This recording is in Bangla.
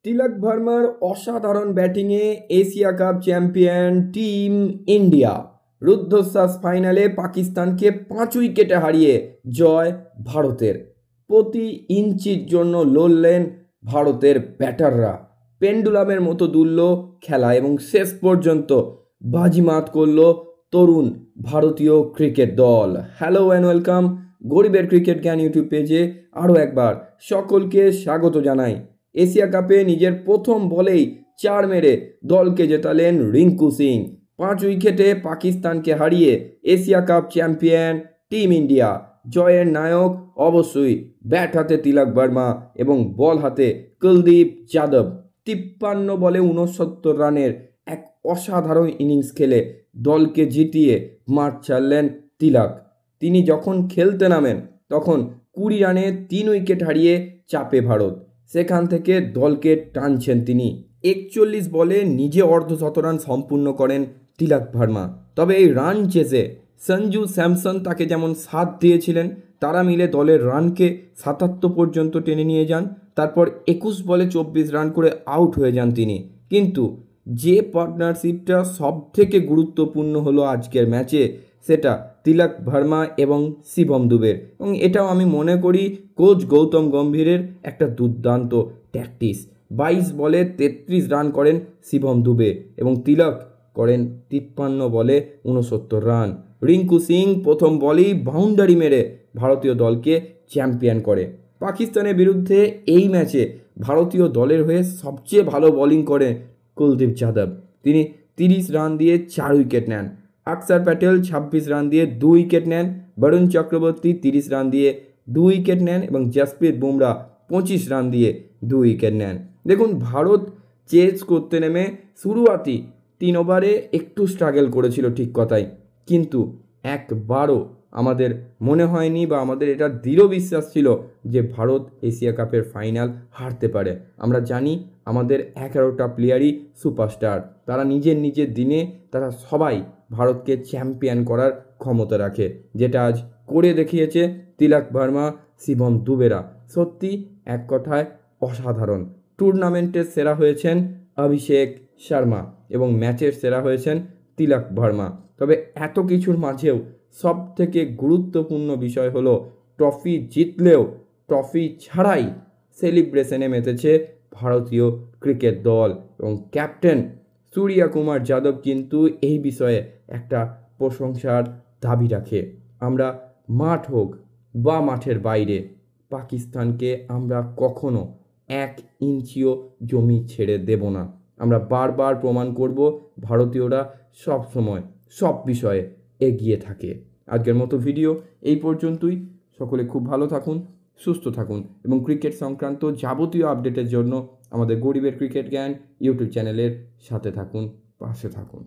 তিলক ভার্মার অসাধারণ ব্যাটিংয়ে Asia cup champion team India রুদ্ধশ্বাস ফাইনালে পাকিস্তানকে 5 উইকেটে হারিয়ে জয় ভারতের। প্রতি ইঞ্চির জন্য লড়লেন ভারতের ব্যাটাররা। পেন্ডুলামের মতো দুলল খেলা এবং শেষ পর্যন্ত বাজিমাত করল তরুণ ভারতীয় ক্রিকেট দল। হ্যালো অ্যান্ড ওয়েলকাম গরিবের ক্রিকেট জ্ঞান ইউটিউব পেজে আরও একবার সকলকে স্বাগত জানাই। এশিয়া কাপে নিজের প্রথম বলেই 4 মেরে দলকে জেতালেন রিঙ্কু সিং। 5 উইকেটে পাকিস্তানকে হারিয়ে Asia cup champion team India. জয়ের নায়ক অবশ্যই ব্যাট হাতে তিলক ভার্মা এবং বল হাতে কুলদীপ যাদব। 53 বলে 69 রানের এক অসাধারণ ইনিংস খেলে দলকে জিতিয়ে মাঠ ছাড়লেন তিলক। তিনি যখন খেলতে নামেন তখন 20 রানে 3 উইকেট হারিয়ে চাপে ভারত। সেখান থেকে দলকে টানছেন তিনি। 41 বলে নিজে অর্ধশতরান সম্পূর্ণ করেন তিলক ভার্মা। তবে এই রান চেসে সঞ্জু স্যামসন তাকে যেমন সাথ দিয়েছিলেন, তারা মিলে দলের রানকে 77 পর্যন্ত টেনে নিয়ে যান। তারপর 21 বলে 24 রান করে আউট হয়ে যান তিনি। কিন্তু যে পার্টনারশিপটা সব থেকে গুরুত্বপূর্ণ হলো আজকের ম্যাচে, সেটা তিলক ভার্মা এবং শিবম দুবের। এবং এটাও আমি মনে করি কোচ গৌতম গম্ভীরের একটা দুর্দান্ত ট্যাকটিস। 22 বলে 33 রান করেন শিবম দুবে এবং তিলক করেন 53 বলে 69 রান। রিঙ্কু সিং প্রথম বলেই বাউন্ডারি মেরে ভারতীয় দলকে চ্যাম্পিয়ন করে। পাকিস্তানের বিরুদ্ধে এই ম্যাচে ভারতীয় দলের হয়ে সবচেয়ে ভালো বোলিং করে কুলদীপ যাদব। তিনি 30 রান দিয়ে 4 উইকেট নেন। আকসার প্যাটেল 26 রান দিয়ে 2 উইকেট নেন। বরুণ চক্রবর্তী 30 রান দিয়ে 2 উইকেট নেন এবং জসপ্রীত বুমরা 25 রান দিয়ে 2 উইকেট নেন। দেখুন, ভারত চেস করতে নেমে শুরুয়াতি 3 ওভারে একটু স্ট্রাগল করেছিল, ঠিক কথাই, কিন্তু একবারও আমাদের মনে হয়নি বা আমাদের এটা দৃঢ় বিশ্বাস ছিল যে ভারত এশিয়া কাপের ফাইনাল হারতে পারে। আমরা জানি আমাদের 11টা প্লেয়ারই সুপারস্টার। তারা নিজের নিজের দিনে তারা সবাই ভারতকে চ্যাম্পিয়ন করার ক্ষমতা রাখে, যেটা আজ করে দেখিয়েছে তিলক ভার্মা, শিবম দুবেরা। সত্যি এক কথায় অসাধারণ। টুর্নামেন্টের সেরা হয়েছেন অভিষেক শর্মা এবং ম্যাচের সেরা হয়েছেন তিলক ভার্মা। তবে এত কিছুর মাঝেও সব থেকে গুরুত্বপূর্ণ বিষয় হলো ট্রফি জিতলেও ট্রফি ছাড়াই সেলিব্রেশনে মেতেছে ভারতীয় ক্রিকেট দল এবং ক্যাপ্টেন সূর্য কুমার যাদব কিন্তু এই বিষয়ে একটা প্রশংসার দাবি রাখে। আমরা মাঠ হোক বা মাঠের বাইরে পাকিস্তানকে আমরা কখনো 1 ইঞ্চিও জমি ছেড়ে দেব না। আমরা বারবার প্রমাণ করব ভারতীয়রা সব সময় সব বিষয়ে এগিয়ে থাকে। আজকের মতো ভিডিও এই পর্যন্তই। সকলে খুব ভালো থাকুন, সুস্থ থাকুন এবং ক্রিকেট সংক্রান্ত যাবতীয় আপডেটের জন্য আমাদের গরিবের ক্রিকেট জ্ঞান ইউটিউব চ্যানেলের সাথে থাকুন, পাশে থাকুন।